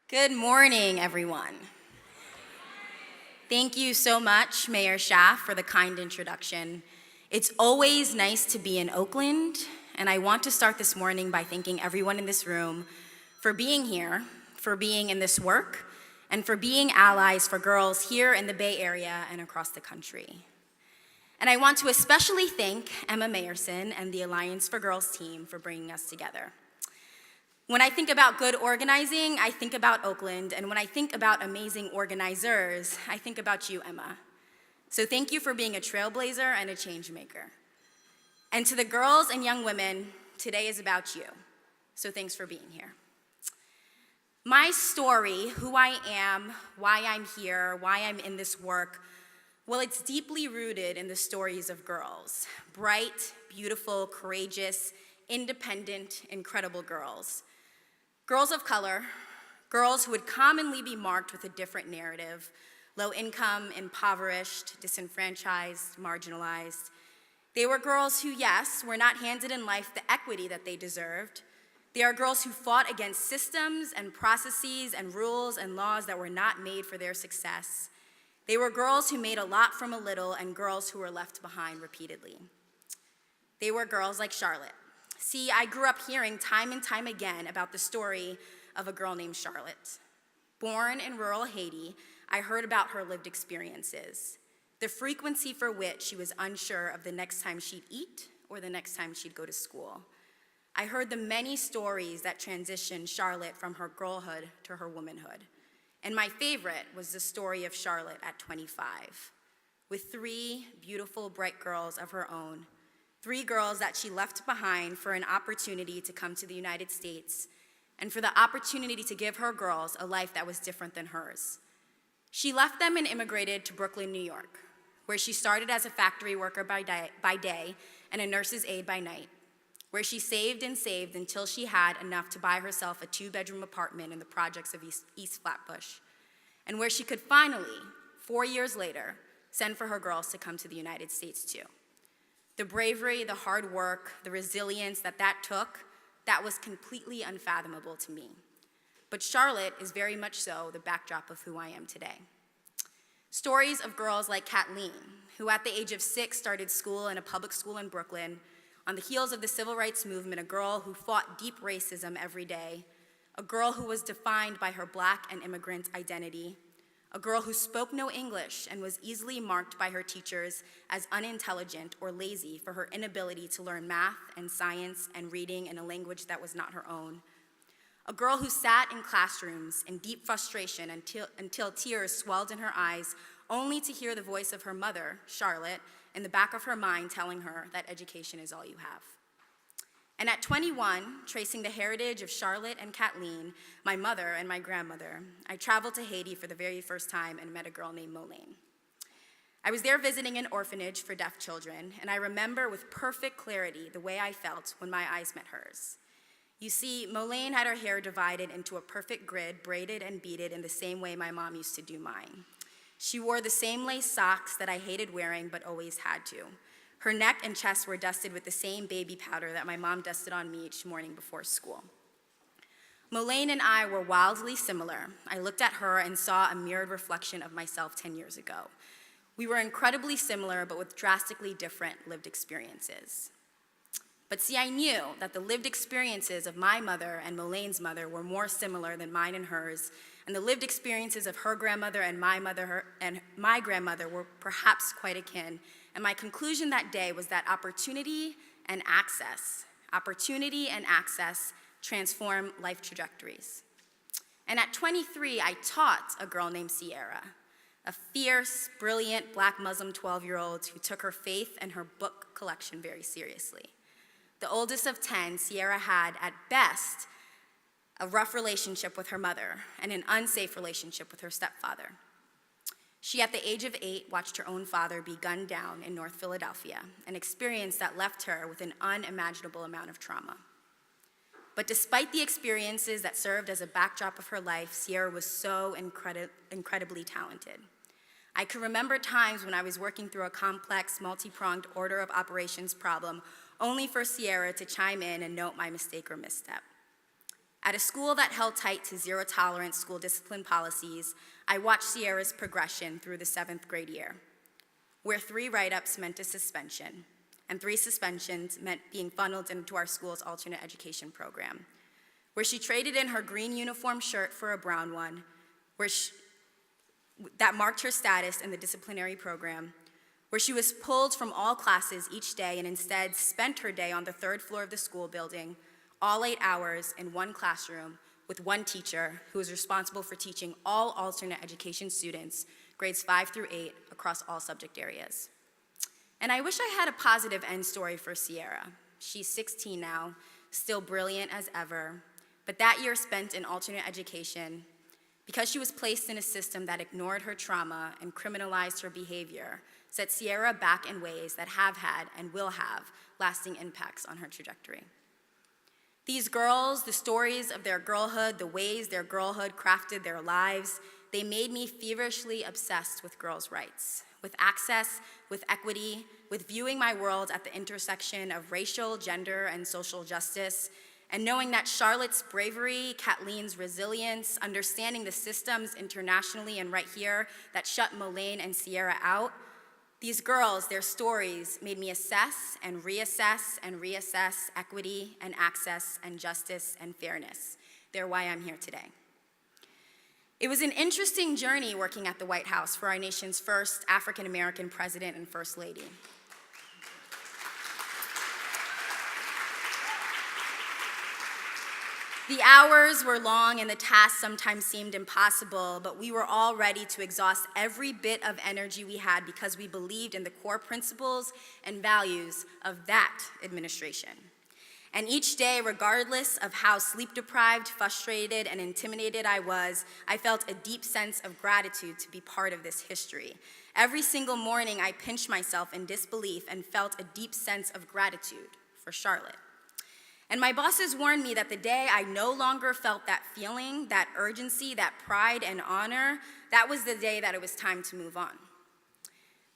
Good morning, everyone. Thank you so much, Mayor Schaaf, for the kind introduction. It's always nice to be in Oakland, and I want to start this morning by thanking everyone in this room for being here, for being in this work, and for being allies for girls here in the Bay Area and across the country. And I want to especially thank Emma Mayerson and the Alliance for Girls team for bringing us together. When I think about good organizing, I think about Oakland, and when I think about amazing organizers, I think about you, Emma. So thank you for being a trailblazer and a change maker. And to the girls and young women, today is about you. So thanks for being here. My story, who I am, why I'm here, why I'm in this work, well, it's deeply rooted in the stories of girls. Bright, beautiful, courageous, independent, incredible girls. Girls of color, girls who would commonly be marked with a different narrative, low income, impoverished, disenfranchised, marginalized. They were girls who, yes, were not handed in life the equity that they deserved. They are girls who fought against systems and processes and rules and laws that were not made for their success. They were girls who made a lot from a little and girls who were left behind repeatedly. They were girls like Charlotte. See, I grew up hearing time and time again about the story of a girl named Charlotte. Born in rural Haiti, I heard about her lived experiences, the frequency for which she was unsure of the next time she'd eat or the next time she'd go to school. I heard the many stories that transitioned Charlotte from her girlhood to her womanhood. And my favorite was the story of Charlotte at 25, with 3 beautiful, bright girls of her own. 3 girls that she left behind for an opportunity to come to the United States and for the opportunity to give her girls a life that was different than hers. She left them and immigrated to Brooklyn, New York, where she started as a factory worker by day and a nurse's aide by night, where she saved and saved until she had enough to buy herself a 2-bedroom apartment in the projects of East Flatbush, and where she could finally, 4 years later, send for her girls to come to the United States too. The bravery, the hard work, the resilience that took, that was completely unfathomable to me. But Charlotte is very much so the backdrop of who I am today. Stories of girls like Kathleen, who at the age of 6 started school in a public school in Brooklyn, on the heels of the civil rights movement, a girl who fought deep racism every day, a girl who was defined by her Black and immigrant identity, a girl who spoke no English and was easily marked by her teachers as unintelligent or lazy for her inability to learn math and science and reading in a language that was not her own. A girl who sat in classrooms in deep frustration until tears swelled in her eyes, only to hear the voice of her mother, Charlotte, in the back of her mind telling her that education is all you have. And at 21, tracing the heritage of Charlotte and Kathleen, my mother and my grandmother, I traveled to Haiti for the very first time and met a girl named Molane. I was there visiting an orphanage for deaf children, and I remember with perfect clarity the way I felt when my eyes met hers. You see, Molane had her hair divided into a perfect grid, braided and beaded in the same way my mom used to do mine. She wore the same lace socks that I hated wearing but always had to. Her neck and chest were dusted with the same baby powder that my mom dusted on me each morning before school. Molane and I were wildly similar. I looked at her and saw a mirrored reflection of myself 10 years ago. We were incredibly similar, but with drastically different lived experiences. But see, I knew that the lived experiences of my mother and Molane's mother were more similar than mine and hers, and the lived experiences of her grandmother and my grandmother were perhaps quite akin. And my conclusion that day was that opportunity and access transform life trajectories. And at 23, I taught a girl named Sierra, a fierce, brilliant Black Muslim 12-year-old who took her faith and her book collection very seriously. The oldest of 10, Sierra had, at best, a rough relationship with her mother and an unsafe relationship with her stepfather. She, at the age of 8, watched her own father be gunned down in North Philadelphia, an experience that left her with an unimaginable amount of trauma. But despite the experiences that served as a backdrop of her life, Sierra was so incredibly talented. I can remember times when I was working through a complex, multi-pronged order of operations problem, only for Sierra to chime in and note my mistake or misstep. At a school that held tight to zero-tolerance school discipline policies, I watched Sierra's progression through the 7th grade year, where 3 write-ups meant a suspension, and 3 suspensions meant being funneled into our school's alternate education program, where she traded in her green uniform shirt for a brown one, that marked her status in the disciplinary program, where she was pulled from all classes each day and instead spent her day on the 3rd floor of the school building, all 8 hours in one classroom with one teacher who was responsible for teaching all alternate education students, grades 5 through 8, across all subject areas. And I wish I had a positive end story for Sierra. She's 16 now, still brilliant as ever, but that year spent in alternate education, because she was placed in a system that ignored her trauma and criminalized her behavior, set Sierra back in ways that have had and will have lasting impacts on her trajectory. These girls, the stories of their girlhood, the ways their girlhood crafted their lives, they made me feverishly obsessed with girls' rights, with access, with equity, with viewing my world at the intersection of racial, gender, and social justice, and knowing that Charlotte's bravery, Kathleen's resilience, understanding the systems internationally and right here that shut Mullane and Sierra out, these girls, their stories, made me assess and reassess equity and access and justice and fairness. They're why I'm here today. It was an interesting journey working at the White House for our nation's first African-American president and first lady. The hours were long and the tasks sometimes seemed impossible, but we were all ready to exhaust every bit of energy we had because we believed in the core principles and values of that administration. And each day, regardless of how sleep-deprived, frustrated, and intimidated I was, I felt a deep sense of gratitude to be part of this history. Every single morning, I pinched myself in disbelief and felt a deep sense of gratitude for Charlotte. And my bosses warned me that the day I no longer felt that feeling, that urgency, that pride and honor, that was the day that it was time to move on.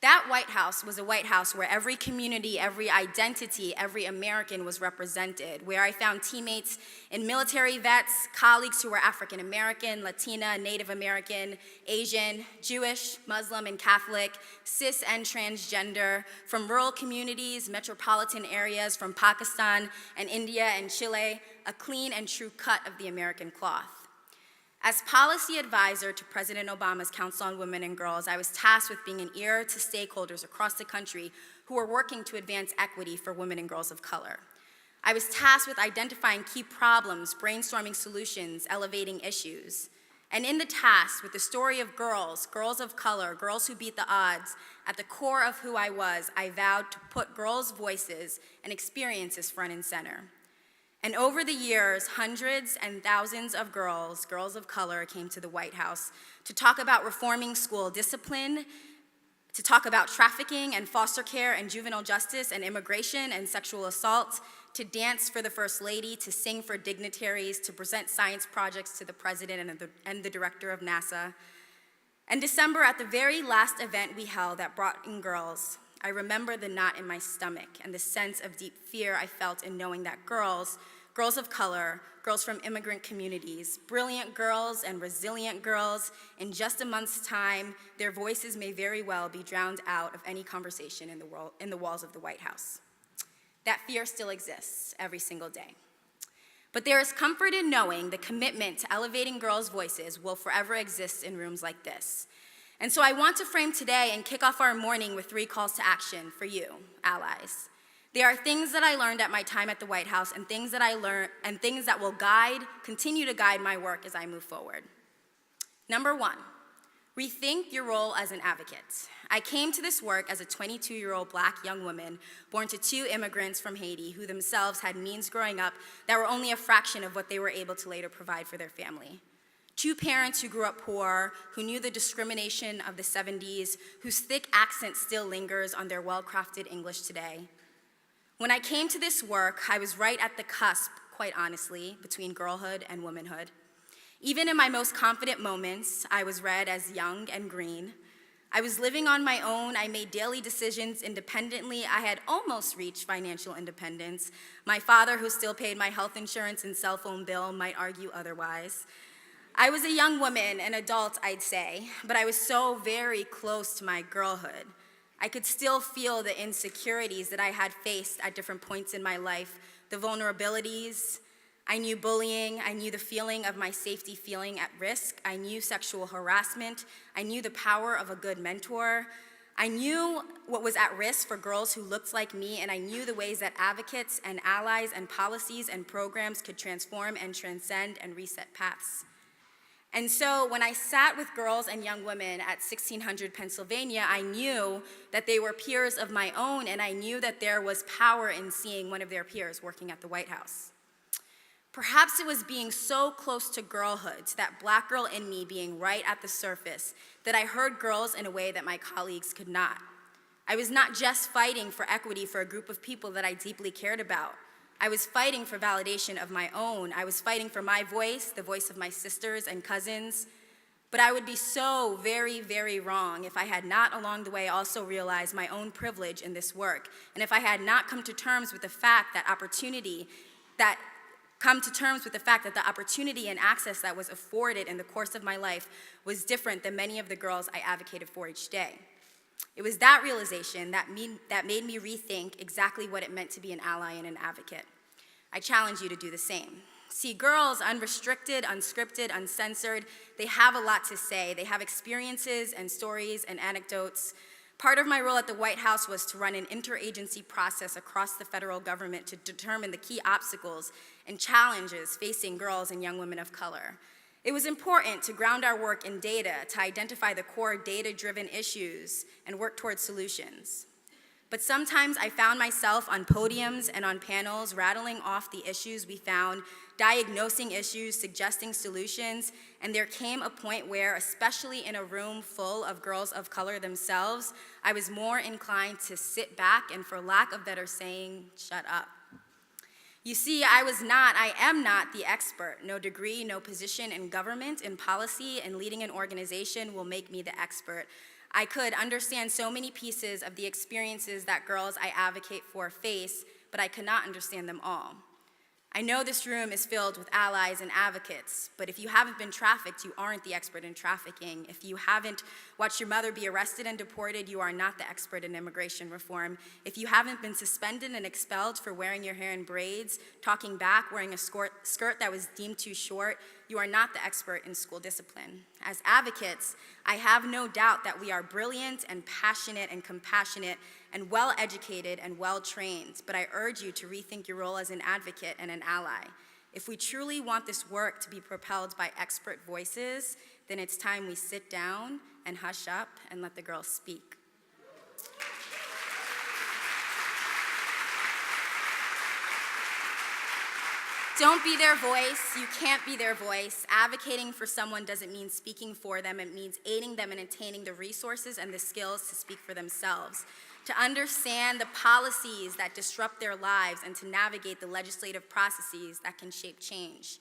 That White House was a White House where every community, every identity, every American was represented, where I found teammates in military vets, colleagues who were African American, Latina, Native American, Asian, Jewish, Muslim, and Catholic, cis and transgender, from rural communities, metropolitan areas, from Pakistan and India and Chile, a clean and true cut of the American cloth. As policy advisor to President Obama's Council on Women and Girls, I was tasked with being an ear to stakeholders across the country who were working to advance equity for women and girls of color. I was tasked with identifying key problems, brainstorming solutions, elevating issues. And in the task, with the story of girls, girls of color, girls who beat the odds, at the core of who I was, I vowed to put girls' voices and experiences front and center. And over the years, hundreds and thousands of girls of color, came to the White House to talk about reforming school discipline, to talk about trafficking and foster care and juvenile justice and immigration and sexual assault, to dance for the First Lady, to sing for dignitaries, to present science projects to the President and the Director of NASA. In December, at the very last event we held that brought in girls, I remember the knot in my stomach and the sense of deep fear I felt in knowing that girls of color, girls from immigrant communities, brilliant girls and resilient girls, in just a month's time, their voices may very well be drowned out of any conversation in the walls of the White House. That fear still exists every single day. But there is comfort in knowing the commitment to elevating girls' voices will forever exist in rooms like this. And so I want to frame today and kick off our morning with 3 calls to action for you, allies. There are things that I learned at my time at the White House and things that will continue to guide my work as I move forward. Number 1, rethink your role as an advocate. I came to this work as a 22-year-old Black young woman born to 2 immigrants from Haiti who themselves had means growing up that were only a fraction of what they were able to later provide for their family. 2 parents who grew up poor, who knew the discrimination of the 70s, whose thick accent still lingers on their well-crafted English today. When I came to this work, I was right at the cusp, quite honestly, between girlhood and womanhood. Even in my most confident moments, I was read as young and green. I was living on my own. I made daily decisions independently. I had almost reached financial independence. My father, who still paid my health insurance and cell phone bill, might argue otherwise. I was a young woman, an adult, I'd say, but I was so very close to my girlhood. I could still feel the insecurities that I had faced at different points in my life, the vulnerabilities. I knew bullying. I knew the feeling of my safety feeling at risk. I knew sexual harassment. I knew the power of a good mentor. I knew what was at risk for girls who looked like me, and I knew the ways that advocates and allies and policies and programs could transform and transcend and reset paths. And so when I sat with girls and young women at 1600 Pennsylvania, I knew that they were peers of my own, and I knew that there was power in seeing one of their peers working at the White House. Perhaps it was being so close to girlhood, to that black girl in me being right at the surface, that I heard girls in a way that my colleagues could not. I was not just fighting for equity for a group of people that I deeply cared about. I was fighting for validation of my own. I was fighting for my voice, the voice of my sisters and cousins. But I would be so very, very wrong if I had not along the way also realized my own privilege in this work, and if I had not come to terms with the fact that the opportunity and access that was afforded in the course of my life was different than many of the girls I advocated for each day. It was that realization that made me rethink exactly what it meant to be an ally and an advocate. I challenge you to do the same. See, girls, unrestricted, unscripted, uncensored, they have a lot to say. They have experiences and stories and anecdotes. Part of my role at the White House was to run an interagency process across the federal government to determine the key obstacles and challenges facing girls and young women of color. It was important to ground our work in data, to identify the core data-driven issues and work towards solutions. But sometimes I found myself on podiums and on panels rattling off the issues we found, diagnosing issues, suggesting solutions, and there came a point where, especially in a room full of girls of color themselves, I was more inclined to sit back and, for lack of better saying, shut up. You see, I am not the expert. No degree, no position in government, in policy, and leading an organization will make me the expert. I could understand so many pieces of the experiences that girls I advocate for face, but I could not understand them all. I know this room is filled with allies and advocates, but if you haven't been trafficked, you aren't the expert in trafficking. If you haven't watched your mother be arrested and deported, you are not the expert in immigration reform. If you haven't been suspended and expelled for wearing your hair in braids, talking back, wearing a skirt that was deemed too short, you are not the expert in school discipline. As advocates, I have no doubt that we are brilliant and passionate and compassionate and well-educated and well-trained, but I urge you to rethink your role as an advocate and an ally. If we truly want this work to be propelled by expert voices, then it's time we sit down and hush up and let the girls speak. Don't be their voice. You can't be their voice. Advocating for someone doesn't mean speaking for them. It means aiding them in attaining the resources and the skills to speak for themselves, to understand the policies that disrupt their lives, and to navigate the legislative processes that can shape change.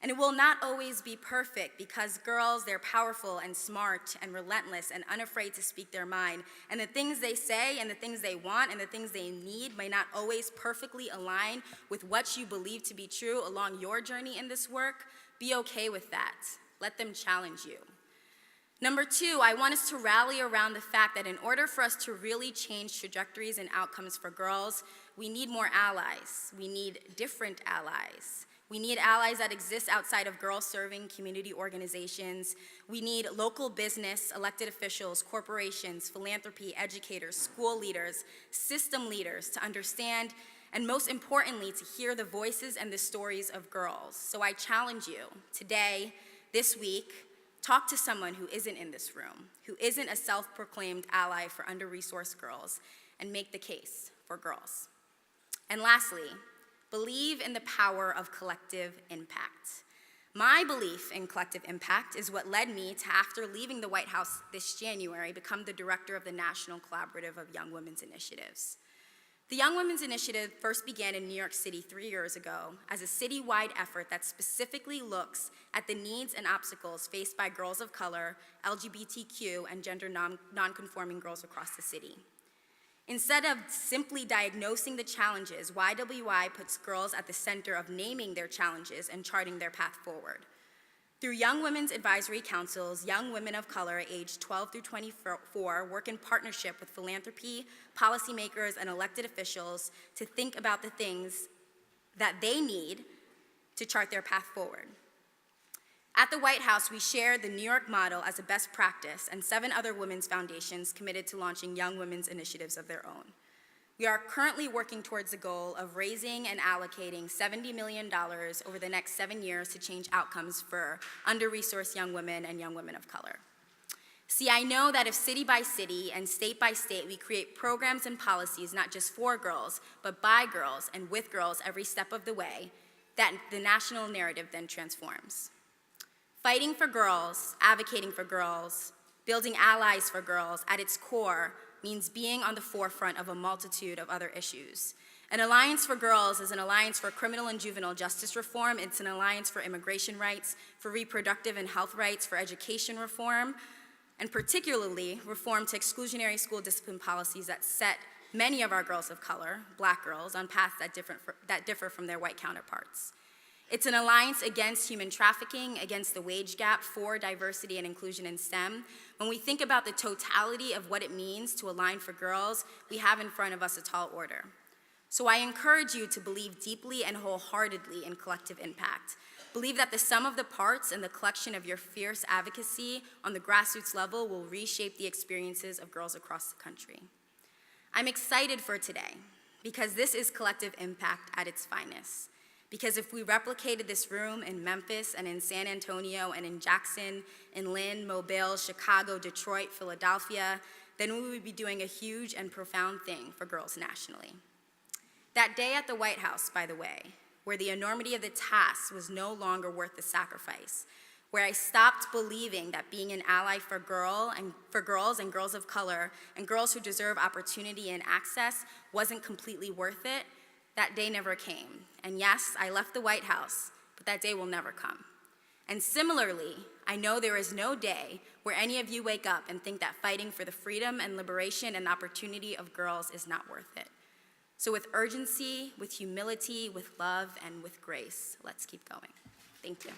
And it will not always be perfect, because girls, they're powerful and smart and relentless and unafraid to speak their mind. And the things they say and the things they want and the things they need may not always perfectly align with what you believe to be true along your journey in this work. Be okay with that. Let them challenge you. Number two, I want us to rally around the fact that in order for us to really change trajectories and outcomes for girls, we need more allies. We need different allies. We need allies that exist outside of girl-serving community organizations. We need local business, elected officials, corporations, philanthropy, educators, school leaders, system leaders to understand, and most importantly, to hear the voices and the stories of girls. So I challenge you today, this week, talk to someone who isn't in this room, who isn't a self-proclaimed ally for under-resourced girls, and make the case for girls. And lastly, believe in the power of collective impact. My belief in collective impact is what led me to, after leaving the White House this January, become the director of the National Collaborative of Young Women's Initiatives. The Young Women's Initiative first began in New York City 3 years ago as a citywide effort that specifically looks at the needs and obstacles faced by girls of color, LGBTQ, and gender non-conforming girls across the city. Instead of simply diagnosing the challenges, YWI puts girls at the center of naming their challenges and charting their path forward. Through Young Women's Advisory Councils, young women of color aged 12 through 24 work in partnership with philanthropy, policymakers, and elected officials to think about the things that they need to chart their path forward. At the White House, we share the New York model as a best practice, and 7 other women's foundations committed to launching young women's initiatives of their own. We are currently working towards the goal of raising and allocating $70 million over the next 7 years to change outcomes for under-resourced young women and young women of color. See, I know that if city by city and state by state we create programs and policies not just for girls, but by girls and with girls every step of the way, that the national narrative then transforms. Fighting for girls, advocating for girls, building allies for girls at its core means being on the forefront of a multitude of other issues. An Alliance for Girls is an alliance for criminal and juvenile justice reform. It's an alliance for immigration rights, for reproductive and health rights, for education reform, and particularly reform to exclusionary school discipline policies that set many of our girls of color, Black girls, on paths that differ from their white counterparts. It's an alliance against human trafficking, against the wage gap, for diversity and inclusion in STEM. When we think about the totality of what it means to align for girls, we have in front of us a tall order. So I encourage you to believe deeply and wholeheartedly in collective impact. Believe that the sum of the parts and the collection of your fierce advocacy on the grassroots level will reshape the experiences of girls across the country. I'm excited for today because this is collective impact at its finest. Because if we replicated this room in Memphis and in San Antonio and in Jackson, in Lynn, Mobile, Chicago, Detroit, Philadelphia, then we would be doing a huge and profound thing for girls nationally. That day at the White House, by the way, where the enormity of the task was no longer worth the sacrifice, where I stopped believing that being an ally for girls and girls of color and girls who deserve opportunity and access wasn't completely worth it, that day never came. And yes, I left the White House, but that day will never come. And similarly, I know there is no day where any of you wake up and think that fighting for the freedom and liberation and opportunity of girls is not worth it. So with urgency, with humility, with love, and with grace, let's keep going. Thank you.